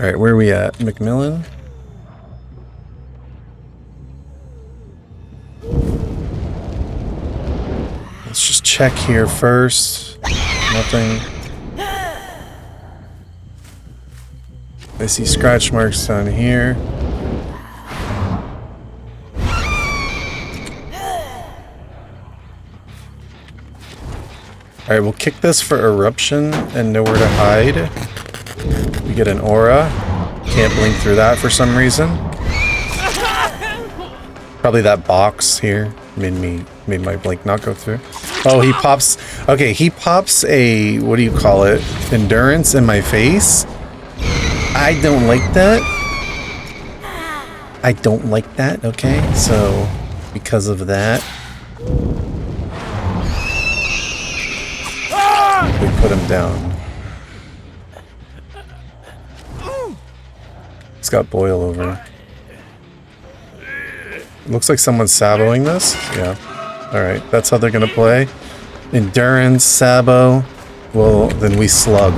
Alright, where are we at? Macmillan? Let's just check here first. Nothing. I see scratch marks down here. Alright, we'll kick this for eruption and nowhere to hide. We get an aura. Can't blink through that for some reason. Probably that box here made my blink not go through. Oh, he pops. Okay, he pops a, what do you call it? Endurance in my face. I don't like that. I don't like that, okay? So, because of that, we put him down. He's got boil over. Looks like someone's saboing this. Yeah. Alright, that's how they're gonna play. Endurance, sabo. Well, then we slug.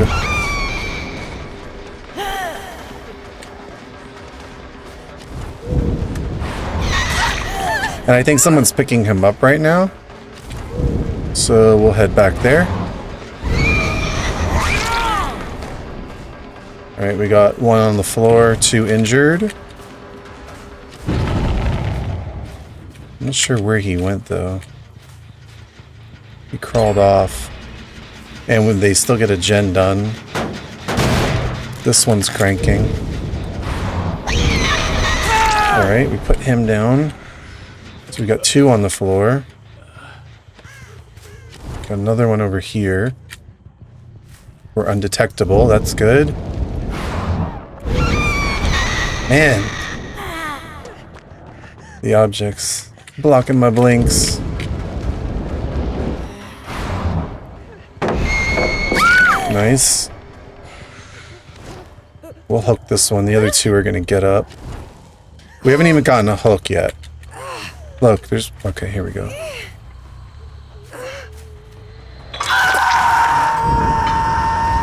And I think someone's picking him up right now. So we'll head back there. Alright, we got one on the floor, 2 injured. I'm not sure where he went though. He crawled off. And when they still get a gen done. This one's cranking. Alright, we put him down. So we got 2 on the floor. Got another one over here. We're undetectable, that's good. Man. The objects blocking my blinks. Nice. We'll hook this one. The other 2 are gonna get up. We haven't even gotten a hook yet. Look, there's... Okay, here we go.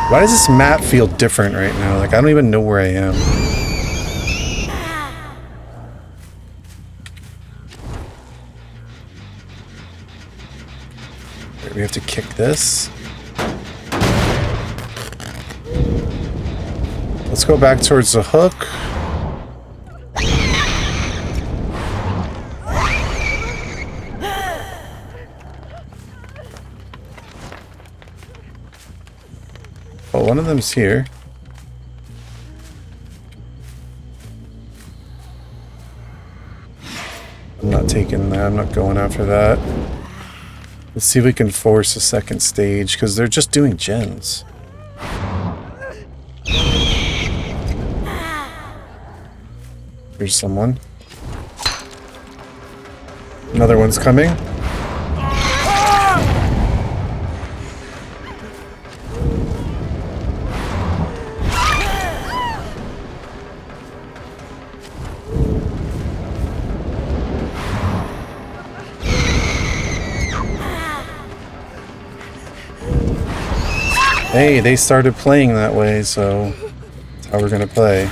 Why does this map feel different right now? Like, I don't even know where I am. Right, we have to kick this. Let's go back towards the hook. Oh, one of them's here. I'm not taking that. I'm not going after that. Let's see if we can force a second stage, because they're just doing gens. Here's someone. Another one's coming. Hey, they started playing that way, so that's how we're gonna play.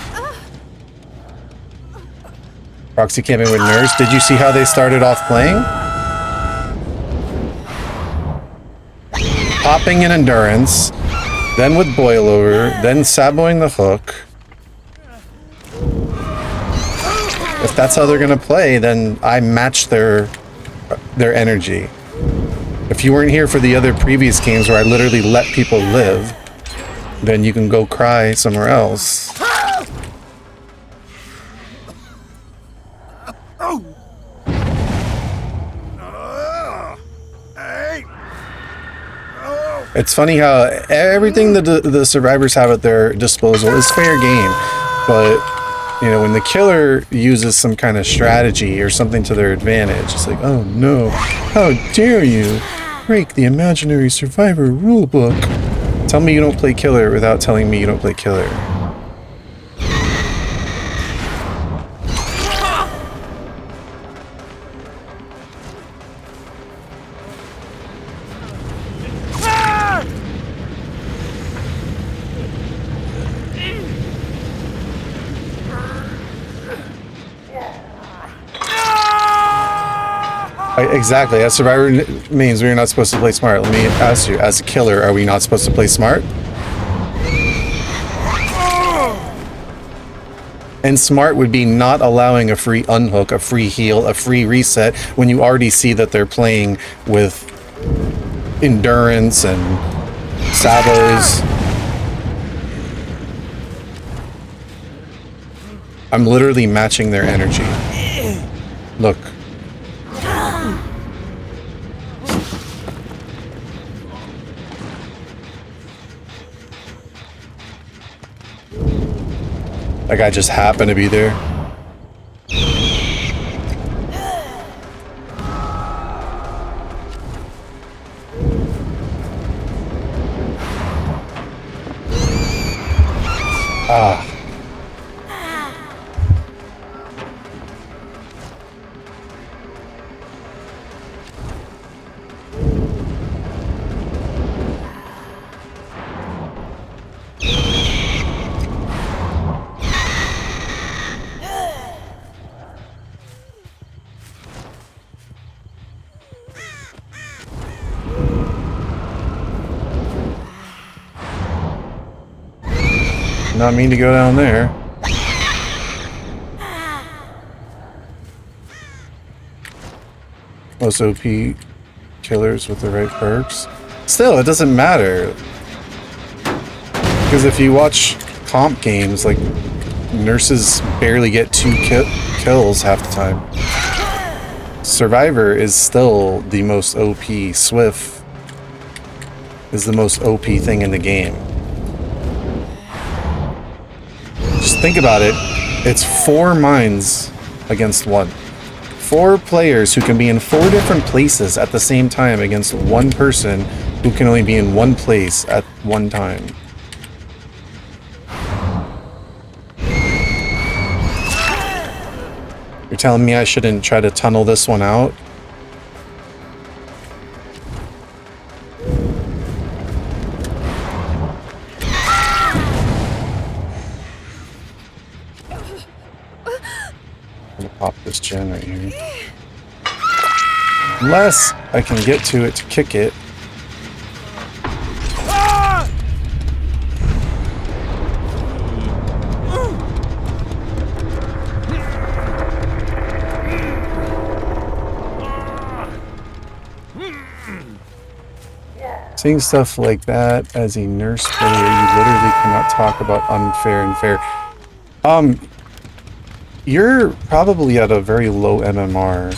Proxy came in with Nurse. Did you see how they started off playing? Popping in Endurance, then with Boil Over, then saboing the hook. If that's how they're gonna play, then I match their energy. If you weren't here for the other previous games where I literally let people live, then you can go cry somewhere else. It's funny how everything that the survivors have at their disposal is fair game, but you know, when the killer uses some kind of strategy or something to their advantage, it's like, oh no, how dare you break the imaginary survivor rulebook. Tell me you don't play killer without telling me you don't play killer. Exactly. As survivor means we're not supposed to play smart. Let me ask you, as a killer, are we not supposed to play smart? And smart would be not allowing a free unhook, a free heal, a free reset when you already see that they're playing with endurance and sabos. I'm literally matching their energy. Look. That guy just happened to be there. Ah. Not mean to go down there. Most OP killers with the right perks. Still, it doesn't matter. Because if you watch comp games, like, nurses barely get 2 kills half the time. Survivor is still the most OP. Swift is the most OP thing in the game. Just think about it. It's 4 minds against 1. 4 players who can be in 4 different places at the same time against 1 person who can only be in 1 place at one time. You're telling me I shouldn't try to tunnel this one out? Pop this gen right here. Unless I can get to it to kick it. Seeing stuff like that as a nurse player, you literally cannot talk about unfair and fair. You're probably at a very low MMR.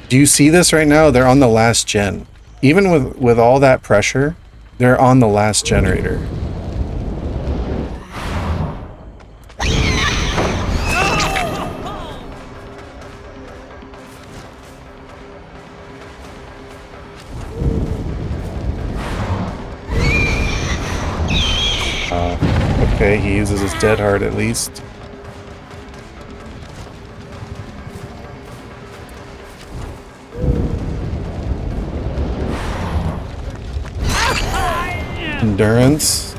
Do you see this right now? They're on the last gen. Even with all that pressure, they're on the last generator. Okay, he uses his dead heart at least. Endurance.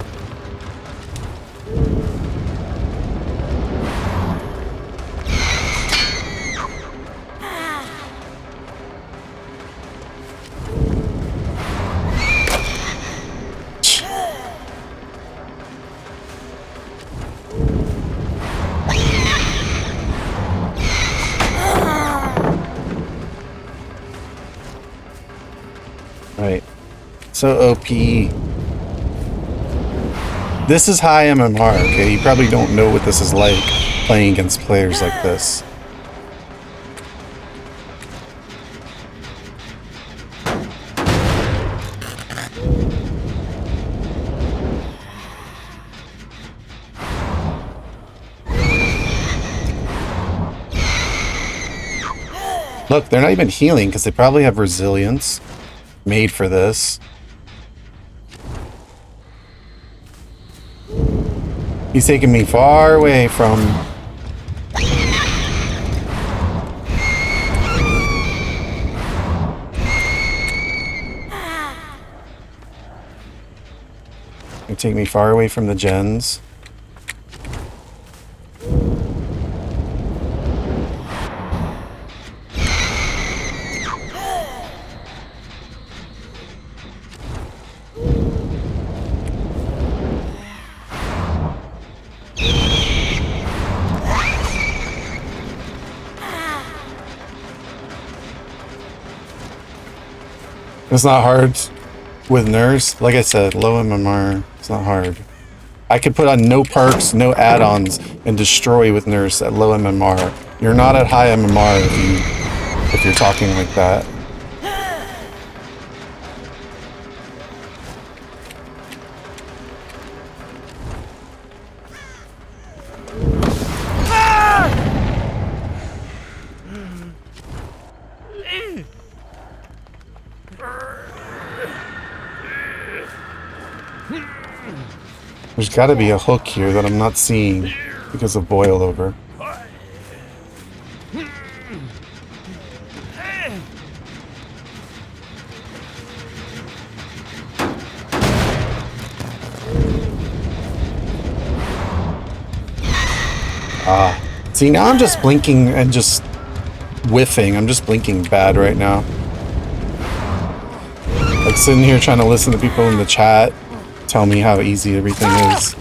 Right. So OP. This is high MMR, okay? You probably don't know what this is like playing against players like this. Look, they're not even healing because they probably have resilience made for this. He's taking me far away from... You take me far away from the gens. It's not hard with Nurse. Like I said, low MMR. It's not hard. I could put on no perks, no add-ons, and destroy with Nurse at low MMR. You're not at high MMR if you're talking like that. There's got to be a hook here that I'm not seeing because of boil over. Ah, see, now I'm just blinking and just whiffing. I'm just blinking bad right now. Like sitting here trying to listen to people in the chat tell me how easy everything is.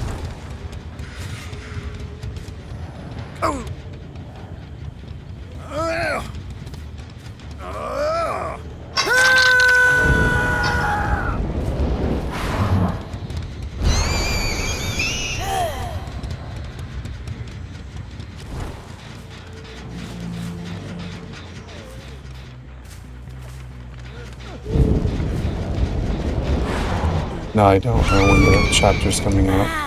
No, I don't know when the chapter's coming out.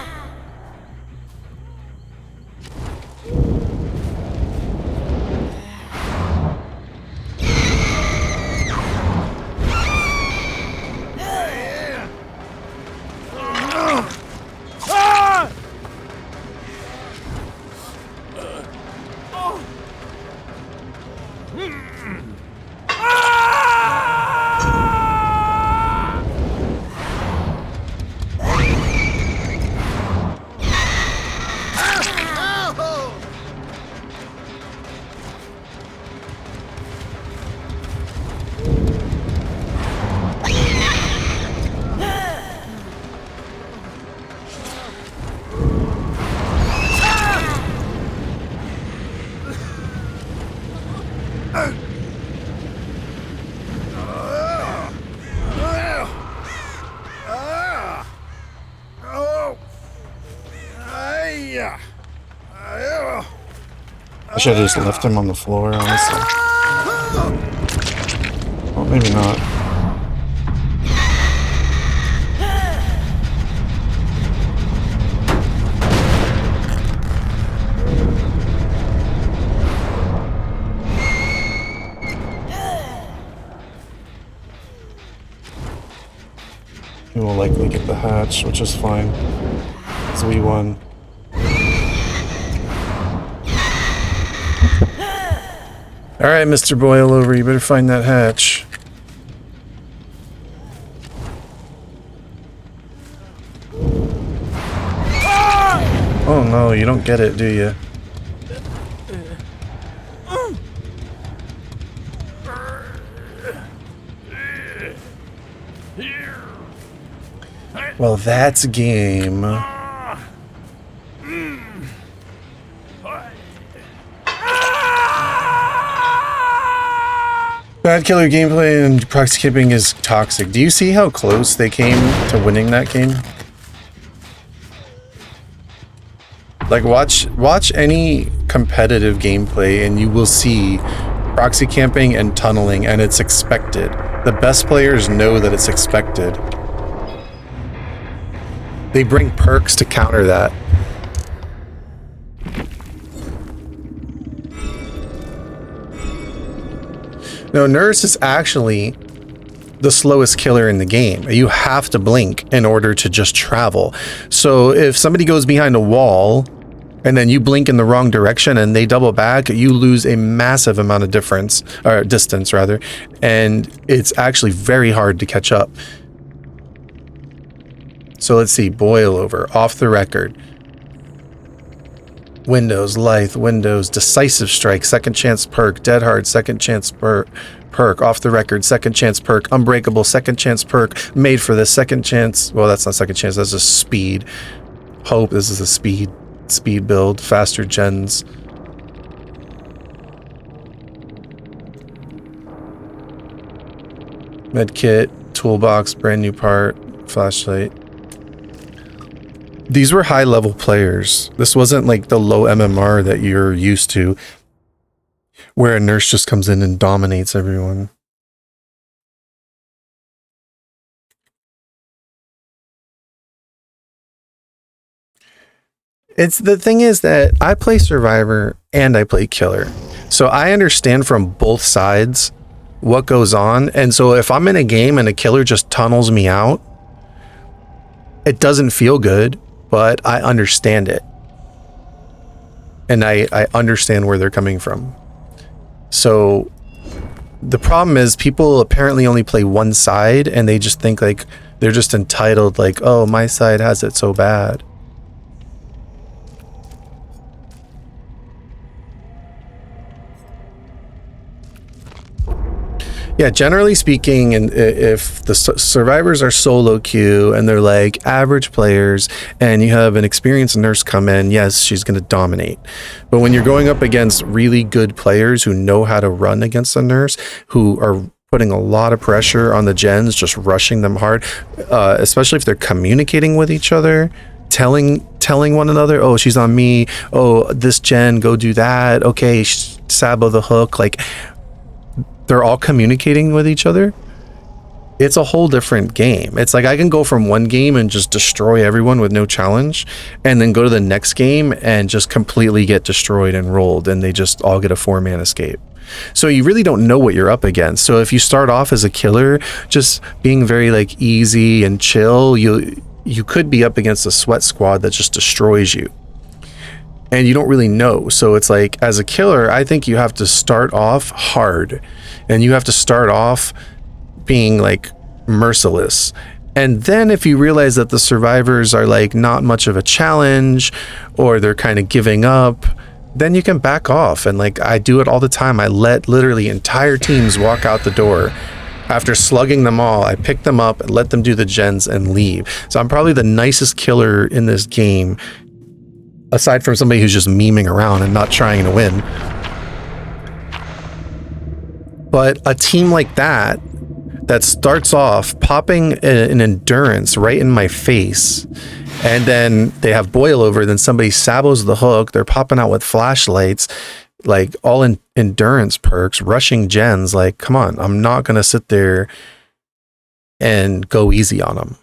I should have just left him on the floor, honestly. Well, maybe not. He will likely get the hatch, which is fine, because we won. Alright, Mr. Boilover, you better find that hatch. Oh no, you don't get it, do you? Well, that's game. Bad killer gameplay and proxy camping is toxic. Do you see how close they came to winning that game? Like, watch any competitive gameplay and you will see proxy camping and tunneling, and it's expected. The best players know that it's expected. They bring perks to counter that. No, Nurse is actually the slowest killer in the game. You have to blink in order to just travel. So if somebody goes behind a wall and then you blink in the wrong direction and they double back, you lose a massive amount of distance rather, and it's actually very hard to catch up. So let's see, boil over, off the record. Windows, Lithe, Windows, Decisive Strike, Second Chance perk, Dead Hard, Second Chance perk, Off the Record, Second Chance perk, Unbreakable, Second Chance perk, Made for This, Second Chance, well, that's not Second Chance, that's just Speed. Hope, this is a speed build, faster gens. Med kit, toolbox, brand new part, flashlight. These were high level players. This wasn't like the low MMR that you're used to, where a nurse just comes in and dominates everyone. It's the thing is that I play Survivor and I play Killer. So I understand from both sides what goes on. And so if I'm in a game and a killer just tunnels me out, it doesn't feel good, but I understand it. And I understand where they're coming from. So the problem is people apparently only play one side and they just think like they're just entitled, like, oh, my side has it so bad. Yeah, generally speaking, and if the survivors are solo queue and they're like average players and you have an experienced nurse come in, yes, she's going to dominate. But when you're going up against really good players who know how to run against a nurse, who are putting a lot of pressure on the gens, just rushing them hard, especially if they're communicating with each other, telling one another, oh, she's on me, oh, this gen, go do that, okay, Sabo the hook, like they're all communicating with each other. It's a whole different game. It's like I can go from one game and just destroy everyone with no challenge, and then go to the next game and just completely get destroyed and rolled, and they just all get a 4-man escape. So you really don't know what you're up against. So if you start off as a killer, just being very like easy and chill, you could be up against a sweat squad that just destroys you. And you don't really know. So it's like, as a killer, I think you have to start off hard, and you have to start off being like merciless. And then if you realize that the survivors are like not much of a challenge, or they're kind of giving up, then you can back off. And like I do it all the time. I let literally entire teams walk out the door. After slugging them all, I pick them up and let them do the gens and leave. So I'm probably the nicest killer in this game, aside from somebody who's just memeing around and not trying to win. But a team like that starts off popping an endurance right in my face, and then they have boil over, then somebody sabos the hook, they're popping out with flashlights, like all in endurance perks, rushing gens, like, come on, I'm not going to sit there and go easy on them.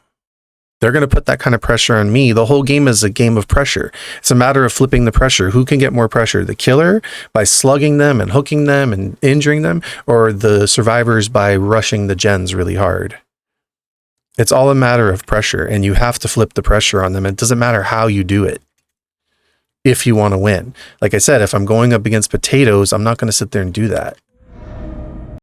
They're going to put that kind of pressure on me. The whole game is a game of pressure. It's a matter of flipping the pressure. Who can get more pressure? The killer by slugging them and hooking them and injuring them, or the survivors by rushing the gens really hard? It's all a matter of pressure, and you have to flip the pressure on them. It doesn't matter how you do it if you want to win. Like I said, if I'm going up against potatoes, I'm not going to sit there and do that.